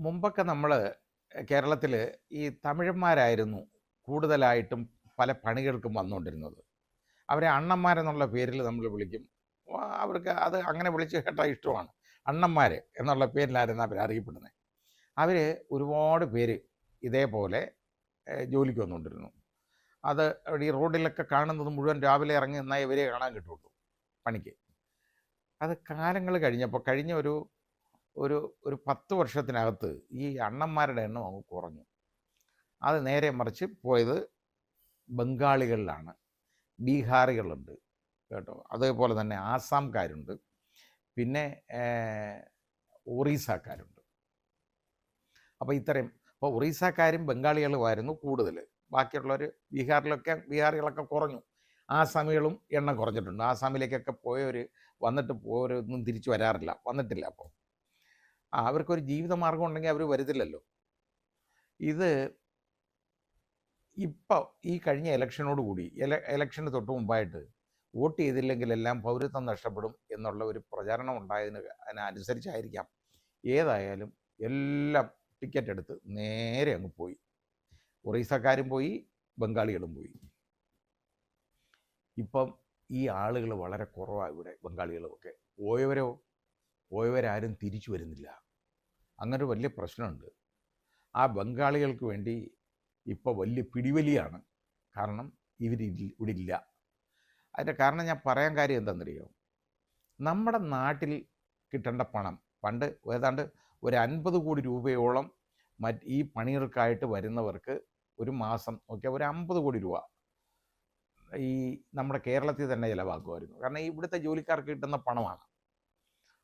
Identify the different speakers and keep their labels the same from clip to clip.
Speaker 1: മുമ്പൊക്കെ നമ്മൾ കേരളത്തിൽ ഈ തമിഴന്മാരായിരുന്നു കൂടുതലായിട്ടും പല പണികൾക്കും വന്നുകൊണ്ടിരുന്നത്. അവരെ അണ്ണന്മാരെന്നുള്ള പേരിൽ നമ്മൾ വിളിക്കും. അവർക്ക് അത് അങ്ങനെ വിളിച്ച് കേട്ടാൽ ഇഷ്ടമാണ്. അണ്ണന്മാർ എന്നുള്ള പേരിലായിരുന്നു അവർ അറിയപ്പെടുന്നത്. അവർ ഒരുപാട് പേര് ഇതേപോലെ ജോലിക്ക് വന്നുകൊണ്ടിരുന്നു. അത് ഈ റോഡിലൊക്കെ കാണുന്നത് മുഴുവൻ രാവിലെ ഇറങ്ങി നിന്നാൽ ഇവരെ കാണാൻ കിട്ടുള്ളൂ പണിക്ക്. അത് കാലങ്ങൾ കഴിഞ്ഞപ്പോൾ കഴിഞ്ഞ ഒരു ഒരു ഒരു 10 വർഷത്തിനകത്ത് ഈ അണ്ണന്മാരുടെ എണ്ണം അങ്ങ് കുറഞ്ഞു. അത് നേരെ മറിച്ച് പോയത് ബംഗാളികളിലാണ്. ബീഹാറികളുണ്ട് കേട്ടോ. അതേപോലെ തന്നെ ആസാംകാരുണ്ട്. പിന്നെ ഒറീസക്കാരുണ്ട്. അപ്പോൾ ഇപ്പോൾ ഒറീസക്കാരും ബംഗാളികളുമായിരുന്നു കൂടുതൽ. ബാക്കിയുള്ളവർ ബീഹാറികളൊക്കെ കുറഞ്ഞു. ആസാമികളും എണ്ണം കുറഞ്ഞിട്ടുണ്ട്. ആസാമിലേക്കൊക്കെ പോയവർ പോയവരൊന്നും തിരിച്ചു വന്നിട്ടില്ല. അപ്പോൾ അവർക്കൊരു ജീവിതമാർഗം ഉണ്ടെങ്കിൽ അവർ വരുന്നില്ലല്ലോ. ഇത് ഇപ്പോൾ ഈ കഴിഞ്ഞ ഇലക്ഷനോട് കൂടി ഇലക്ഷന് തൊട്ട് മുമ്പായിട്ട് വോട്ട് ചെയ്തില്ലെങ്കിലെല്ലാം പൗരത്വം നഷ്ടപ്പെടും എന്നുള്ള ഒരു പ്രചാരണം അതിനനുസരിച്ചായിരിക്കാം. ഏതായാലും എല്ലാം ടിക്കറ്റ് എടുത്ത് നേരെ അങ്ങ് പോയി. ഒറീസക്കാരും പോയി, ബംഗാളികളും പോയി. ഇപ്പം ഈ ആളുകൾ വളരെ കുറവാണ് ഇവിടെ. ബംഗാളികളുമൊക്കെ പോയവരാരും തിരിച്ചു വരുന്നില്ല. അങ്ങനൊരു വലിയ പ്രശ്നമുണ്ട്. ആ ബംഗാളികൾക്ക് വേണ്ടി ഇപ്പോൾ വലിയ പിടിവലിയാണ്. കാരണം ഇവിടെ ഇല്ല. അതിൻ്റെ കാരണം ഞാൻ പറയാൻ കാര്യം എന്താണെന്നറിയോ? നമ്മുടെ നാട്ടിൽ കിട്ടേണ്ട പണം പണ്ട് ഏതാണ്ട് ഒരു 50 കോടി രൂപയോളം ഈ പണികൾക്കായിട്ട് വരുന്നവർക്ക് ഒരു മാസം നോക്കിയാൽ ഒരു 50 കോടി രൂപ ഈ നമ്മുടെ കേരളത്തിൽ തന്നെ ചിലവാക്കുമായിരുന്നു. കാരണം ഇവിടുത്തെ ജോലിക്കാർക്ക് കിട്ടുന്ന പണമാണ്.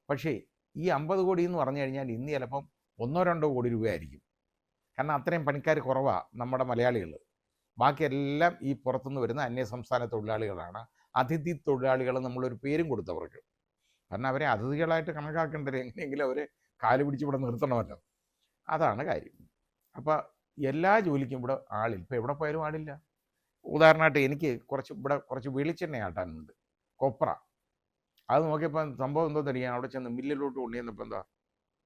Speaker 1: പക്ഷേ ഈ 50 കോടി എന്ന് പറഞ്ഞു കഴിഞ്ഞാൽ ഇന്ന് ചിലപ്പം 1-2 കോടി രൂപയായിരിക്കും. കാരണം അത്രയും പണിക്കാർ കുറവാണ് നമ്മുടെ മലയാളികൾ. ബാക്കിയെല്ലാം ഈ പുറത്തുനിന്ന് വരുന്ന അന്യസംസ്ഥാന തൊഴിലാളികളാണ്. അതിഥി തൊഴിലാളികൾ നമ്മളൊരു പേരും കൊടുത്തവർക്ക്. കാരണം അവരെ അതിഥികളായിട്ട് കണക്കാക്കേണ്ടത് എങ്ങനെയെങ്കിലും അവരെ കാല് പിടിച്ച് ഇവിടെ നിർത്തണമല്ലോ. അതാണ് കാര്യം. അപ്പോൾ എല്ലാ ജോലിക്കും ഇവിടെ ആളില്ല. ഇപ്പോൾ എവിടെ പോയാലും ആളില്ല. ഉദാഹരണമായിട്ട് എനിക്ക് കുറച്ച് വെളിച്ചെണ്ണ ആട്ടാനുണ്ട്, കൊപ്ര. അത് നോക്കിയപ്പോൾ സംഭവം എന്തോ തരിക, അവിടെ ചെന്ന് മില്ലിലോട്ട് കൊണ്ടുവന്നപ്പോൾ എന്താ,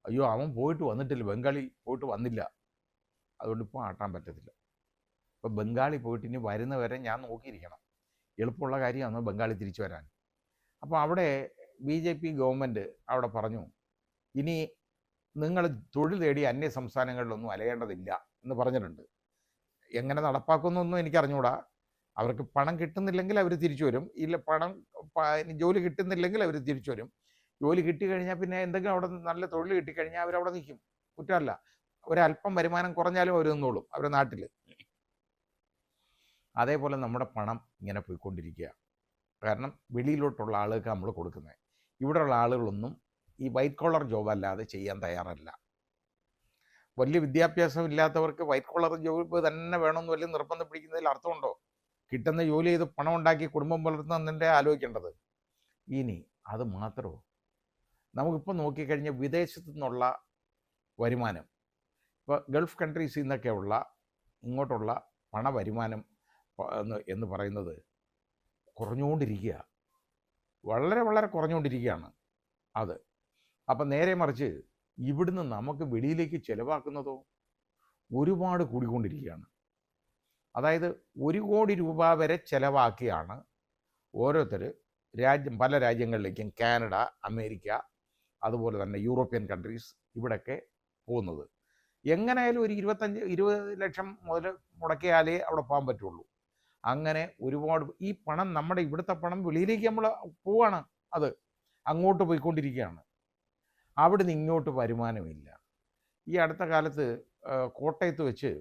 Speaker 1: അയ്യോ അവൻ പോയിട്ട് വന്നിട്ടില്ല, ബംഗാളി പോയിട്ട് വന്നില്ല, അതുകൊണ്ട് ഇപ്പോൾ ആട്ടാൻ പറ്റത്തില്ല. ഇപ്പോൾ ബംഗാളി പോയിട്ട് ഇനി വരുന്നവരെ ഞാൻ നോക്കിയിരിക്കണം. എളുപ്പമുള്ള കാര്യമാണ് ബംഗാളി തിരിച്ചു വരാൻ. അപ്പോൾ അവിടെ BJP ഗവൺമെൻറ് അവിടെ പറഞ്ഞു, ഇനി നിങ്ങൾ തൊഴിൽ തേടി അന്യ സംസ്ഥാനങ്ങളിലൊന്നും അലയേണ്ടതില്ല എന്ന് പറഞ്ഞിട്ടുണ്ട്. എങ്ങനെ നടപ്പാക്കുന്നൊന്നും എനിക്കറിഞ്ഞൂടാ. അവർക്ക് പണം കിട്ടുന്നില്ലെങ്കിൽ അവർ തിരിച്ചു വരും. ജോലി കിട്ടുന്നില്ലെങ്കിൽ അവർ തിരിച്ചു വരും. ജോലി കിട്ടിക്കഴിഞ്ഞാൽ പിന്നെ എന്തെങ്കിലും അവിടെ നല്ല തൊഴിൽ കിട്ടിക്കഴിഞ്ഞാൽ അവരവിടെ നിൽക്കും. കുറ്റമല്ല. ഒരല്പം വരുമാനം കുറഞ്ഞാലും അവർ നിന്നോളും അവരുടെ നാട്ടിൽ. അതേപോലെ നമ്മുടെ പണം ഇങ്ങനെ പോയിക്കൊണ്ടിരിക്കുക. കാരണം വെളിയിലോട്ടുള്ള ആളുകൾക്ക് നമ്മൾ കൊടുക്കുന്നത്. ഇവിടെയുള്ള ആളുകളൊന്നും ഈ വൈറ്റ് കോളർ ജോബ് അല്ലാതെ ചെയ്യാൻ തയ്യാറല്ല. വലിയ വിദ്യാഭ്യാസം ഇല്ലാത്തവർക്ക് വൈറ്റ് കോളർ ജോബ് തന്നെ വേണമെന്ന് വലിയ നിർബന്ധം പിടിക്കുന്നതിൽ അർത്ഥമുണ്ടോ? കിട്ടുന്ന ജോലി ചെയ്ത് പണം ഉണ്ടാക്കി കുടുംബം വളർത്തുന്നതിൻ്റെ ആലോചിക്കേണ്ടത്. ഇനി അത് മാത്രമോ? നമുക്കിപ്പോൾ നോക്കിക്കഴിഞ്ഞാൽ വിദേശത്തു നിന്നുള്ള വരുമാനം, ഇപ്പോൾ ഗൾഫ് കൺട്രീസിൽ നിന്നൊക്കെ ഉള്ള ഇങ്ങോട്ടുള്ള പണവരുമാനം എന്ന് പറയുന്നത് കുറഞ്ഞുകൊണ്ടിരിക്കുക. വളരെ വളരെ കുറഞ്ഞുകൊണ്ടിരിക്കുകയാണ് അത്. അപ്പം നേരെ മറിച്ച് ഇവിടുന്ന് നമുക്ക് വെളിയിലേക്ക് ചിലവാക്കുന്നതോ ഒരുപാട് കൂടിക്കൊണ്ടിരിക്കുകയാണ്. അതായത് 1 കോടി രൂപ വരെ ചിലവാക്കിയാണ് ഓരോരുത്തർ പല രാജ്യങ്ങളിലേക്കും, കാനഡ, അമേരിക്ക, അതുപോലെ തന്നെ യൂറോപ്യൻ കൺട്രീസ് ഇവിടെയൊക്കെ പോകുന്നത്. എങ്ങനെയായാലും ഒരു 20 ലക്ഷം മുതൽ മുടക്കിയാലേ അവിടെ പോകാൻ പറ്റുള്ളൂ. അങ്ങനെ ഒരുപാട് ഈ പണം, നമ്മുടെ ഇവിടുത്തെ പണം വെളിയിലേക്ക് നമ്മൾ പോവാണ്. അത് അങ്ങോട്ട് പോയിക്കൊണ്ടിരിക്കുകയാണ്. അവിടുന്ന് ഇങ്ങോട്ട് വരുമാനമില്ല. ഈ അടുത്ത കാലത്ത് കോട്ടയത്ത് വെച്ച്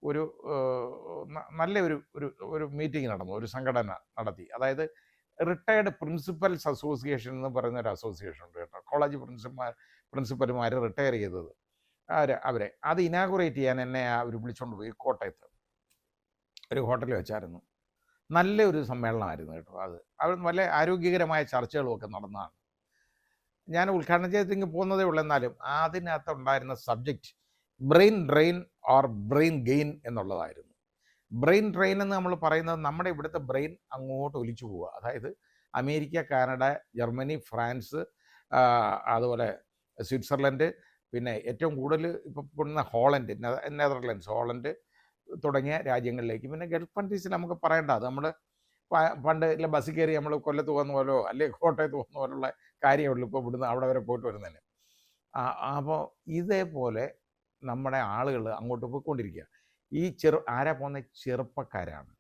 Speaker 1: ഒരു നല്ല ഒരു മീറ്റിംഗ് നടന്നു, ഒരു സംഘടന നടത്തി. അതായത് റിട്ടയർഡ് പ്രിൻസിപ്പൽസ് അസോസിയേഷൻ എന്ന് പറയുന്ന ഒരു അസോസിയേഷൻ ഉണ്ട് കേട്ടോ. കോളേജ് പ്രിൻസിപ്പൽമാർ റിട്ടയർ ചെയ്തത് അവരെ അത് ഇനാഗുറേറ്റ് ചെയ്യാൻ എന്നെ അവർ വിളിച്ചുകൊണ്ട് പോയി. കോട്ടയത്ത് ഒരു ഹോട്ടലിൽ വെച്ചായിരുന്നു. നല്ലൊരു സമ്മേളനമായിരുന്നു കേട്ടോ. അവർ നല്ല ആരോഗ്യകരമായ ചർച്ചകളുമൊക്കെ നടന്നതാണ്. ഞാൻ ഉദ്ഘാടനം ചെയ്തിട്ട് പോകുന്നതേ ഉള്ളൂ. എന്നാലും അതിനകത്ത് ഉണ്ടായിരുന്ന subject brain drain or brain gain എന്നുള്ളതായിരുന്നു. ബ്രെയിൻ ഡ്രെയിൻ എന്ന് നമ്മൾ പറയുന്നത് നമ്മുടെ ഇവിടുത്തെ ബ്രെയിൻ അങ്ങോട്ട് ഒലിച്ചു പോവുക. അതായത് അമേരിക്ക, കാനഡ, ജർമ്മനി, ഫ്രാൻസ്, അതുപോലെ സ്വിറ്റ്സർലൻഡ്, പിന്നെ ഏറ്റവും കൂടുതൽ ഇപ്പോൾ കൊണ്ടുവന്ന ഹോളണ്ട്, നെതർലൻഡ്സ്, ഹോളണ്ട് തുടങ്ങിയ രാജ്യങ്ങളിലേക്ക്. പിന്നെ ഗൾഫ് കൺട്രീസിൽ നമുക്ക് പറയേണ്ട, അത് നമ്മൾ പണ്ട് ഇല്ല ബസ്സിൽ കയറി നമ്മൾ കൊല്ലത്ത് പോകുന്ന പോലോ അല്ലെങ്കിൽ കോട്ടയത്ത് പോകുന്ന പോലുള്ള കാര്യമുള്ളൂ ഇപ്പോൾ ഇവിടുന്ന് അവിടെ വരെ പോയിട്ട് വരുന്നതിന്. അപ്പോൾ ഇതേപോലെ നമ്മുടെ ആളുകൾ അങ്ങോട്ട് പോയിക്കൊണ്ടിരിക്കുക. ഈ ആരാ പോകുന്ന ചെറുപ്പക്കാരാണ്.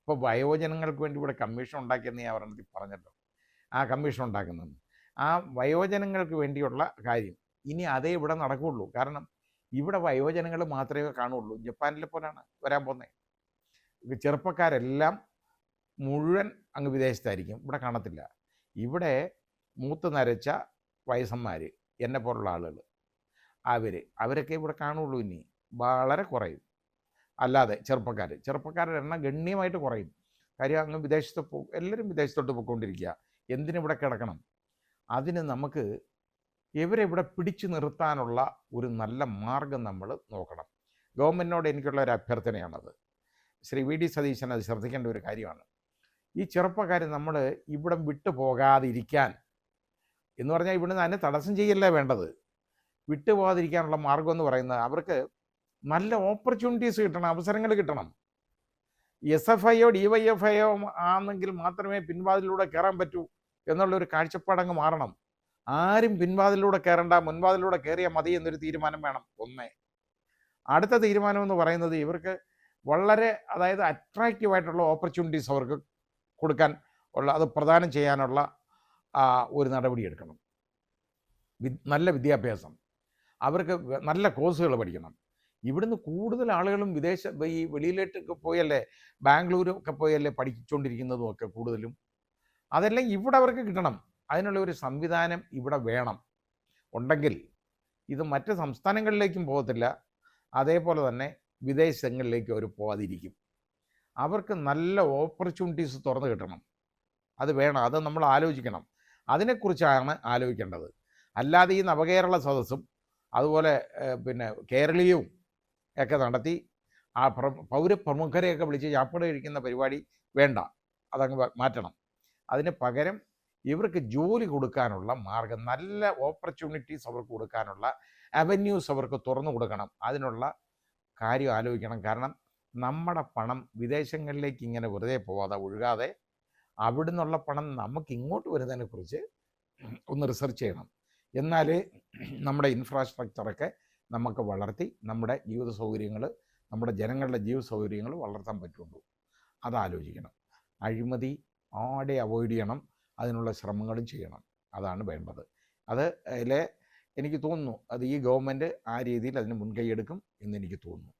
Speaker 1: ഇപ്പോൾ വയോജനങ്ങൾക്ക് വേണ്ടി ഇവിടെ കമ്മീഷൻ ഉണ്ടാക്കിയെന്ന് ഞാൻ പറഞ്ഞിട്ട് പറഞ്ഞല്ലോ, ആ കമ്മീഷൻ ഉണ്ടാക്കുന്നത് ആ വയോജനങ്ങൾക്ക് വേണ്ടിയുള്ള കാര്യം. ഇനി അതേ ഇവിടെ നടക്കുകയുള്ളൂ. കാരണം ഇവിടെ വയോജനങ്ങൾ മാത്രമേ കാണുള്ളൂ. ജപ്പാനിലെ പോലാണ് വരാൻ പോകുന്നത്. ചെറുപ്പക്കാരെല്ലാം മുഴുവൻ അങ്ങ് വിദേശത്തായിരിക്കും, ഇവിടെ കാണത്തില്ല. ഇവിടെ മൂത്ത് നരച്ച വയസ്സന്മാർ, എന്നെ പോലുള്ള ആളുകൾ, അവരൊക്കെ ഇവിടെ കാണുള്ളൂ. ഇനി വളരെ കുറയും. അല്ലാതെ ചെറുപ്പക്കാരുടെ എണ്ണം ഗണ്യമായിട്ട് കുറയും. കാര്യം അങ്ങ് വിദേശത്ത് എല്ലാവരും വിദേശത്തോട്ട് പോയിക്കൊണ്ടിരിക്കുക. എന്തിനിവിടെ കിടക്കണം? അതിന് നമുക്ക് ഇവരെ ഇവിടെ പിടിച്ചു നിർത്താനുള്ള ഒരു നല്ല മാർഗം നമ്മൾ നോക്കണം. ഗവൺമെൻറ്റിനോട് എനിക്കുള്ള ഒരു അഭ്യർത്ഥനയാണത്. ശ്രീ വി ഡി സതീശൻ അത് ശ്രദ്ധിക്കേണ്ട ഒരു കാര്യമാണ്. ഈ ചെറുപ്പക്കാർ നമ്മൾ ഇവിടെ വിട്ടു പോകാതിരിക്കാൻ എന്ന് പറഞ്ഞാൽ ഇവിടുന്ന് അതിനെ തടസ്സം ചെയ്യല്ലേ വേണ്ടത്. വിട്ടുപോകാതിരിക്കാനുള്ള മാർഗം എന്ന് പറയുന്നത് അവർക്ക് നല്ല ഓപ്പർച്യൂണിറ്റീസ് കിട്ടണം, അവസരങ്ങൾ കിട്ടണം. SFIയോ DYFIയോ ആണെങ്കിൽ മാത്രമേ പിൻവാതിലൂടെ കയറാൻ പറ്റൂ എന്നുള്ളൊരു കാഴ്ചപ്പാടങ്ങ് മാറണം. ആരും പിൻവാതിലൂടെ കയറണ്ട, മുൻവാതിലൂടെ കയറിയാൽ മതി എന്നൊരു തീരുമാനം വേണം. അടുത്ത തീരുമാനം എന്ന് പറയുന്നത് ഇവർക്ക് വളരെ, അതായത് അട്രാക്റ്റീവായിട്ടുള്ള ഓപ്പർച്യൂണിറ്റീസ് അവർക്ക് കൊടുക്കാൻ ഉള്ള, അത് പ്രദാനം ചെയ്യാനുള്ള ഒരു നടപടി എടുക്കണം. നല്ല വിദ്യാഭ്യാസം, അവർക്ക് നല്ല കോഴ്സുകൾ പഠിക്കണം. ഇവിടുന്ന് കൂടുതൽ ആളുകളും ഈ വെളിയിലേട്ടൊക്കെ പോയല്ലേ, ബാംഗ്ലൂരൊക്കെ പോയല്ലേ പഠിച്ചുകൊണ്ടിരിക്കുന്നതും ഒക്കെ കൂടുതലും. അതെല്ലാം ഇവിടെ അവർക്ക് കിട്ടണം. അതിനുള്ള ഒരു സംവിധാനം ഇവിടെ വേണം. ഉണ്ടെങ്കിൽ ഇത് മറ്റ് സംസ്ഥാനങ്ങളിലേക്കും പോകത്തില്ല, അതേപോലെ തന്നെ വിദേശങ്ങളിലേക്ക് അവർ പോകാതിരിക്കും. അവർക്ക് നല്ല ഓപ്പർച്യൂണിറ്റീസ് തുറന്നു കിട്ടണം. അത് വേണം, അത് നമ്മൾ ആലോചിക്കണം. അതിനെക്കുറിച്ചാണ് ആലോചിക്കേണ്ടത്. അല്ലാതെ ഈ നവകേരള സദസ്സും അതുപോലെ പിന്നെ കേരളീയവും ഒക്കെ നടത്തി ആ പൗരപ്രമുഖരെയൊക്കെ വിളിച്ച് ചാപ്പട് കഴിക്കുന്ന പരിപാടി വേണ്ട, അതങ്ങ് മാറ്റണം. അതിന് പകരം ഇവർക്ക് ജോലി കൊടുക്കാനുള്ള മാർഗം, നല്ല ഓപ്പർച്യൂണിറ്റീസ് അവർക്ക് കൊടുക്കാനുള്ള അവന്യൂസ് അവർക്ക് തുറന്നു കൊടുക്കണം. അതിനുള്ള കാര്യം ആലോചിക്കണം. കാരണം നമ്മുടെ പണം വിദേശങ്ങളിലേക്ക് ഇങ്ങനെ വെറുതെ പോവാതെ ഒഴുകാതെ അവിടെ നിന്നുള്ള പണം നമുക്ക് ഇങ്ങോട്ട് വരുന്നതിനെക്കുറിച്ച് ഒന്ന് റിസർച്ച് ചെയ്യണം. എന്നാലേ നമ്മുടെ ഇൻഫ്രാസ്ട്രക്ചറൊക്കെ നമുക്ക് വളർത്തി നമ്മുടെ ജീവിത സൗകര്യങ്ങൾ, നമ്മുടെ ജനങ്ങളുടെ ജീവിത സൗകര്യങ്ങൾ വളർത്താൻ പറ്റുള്ളൂ. അതാലോചിക്കണം. അഴിമതി അവോയ്ഡ് ചെയ്യണം, അതിനുള്ള ശ്രമങ്ങളും ചെയ്യണം. അതാണ് വേണ്ടത്. അതിൽ എനിക്ക് തോന്നുന്നു അത് ഈ ഗവൺമെൻറ് ആ രീതിയിൽ അതിന് മുൻകൈ എടുക്കും എന്നെനിക്ക് തോന്നുന്നു.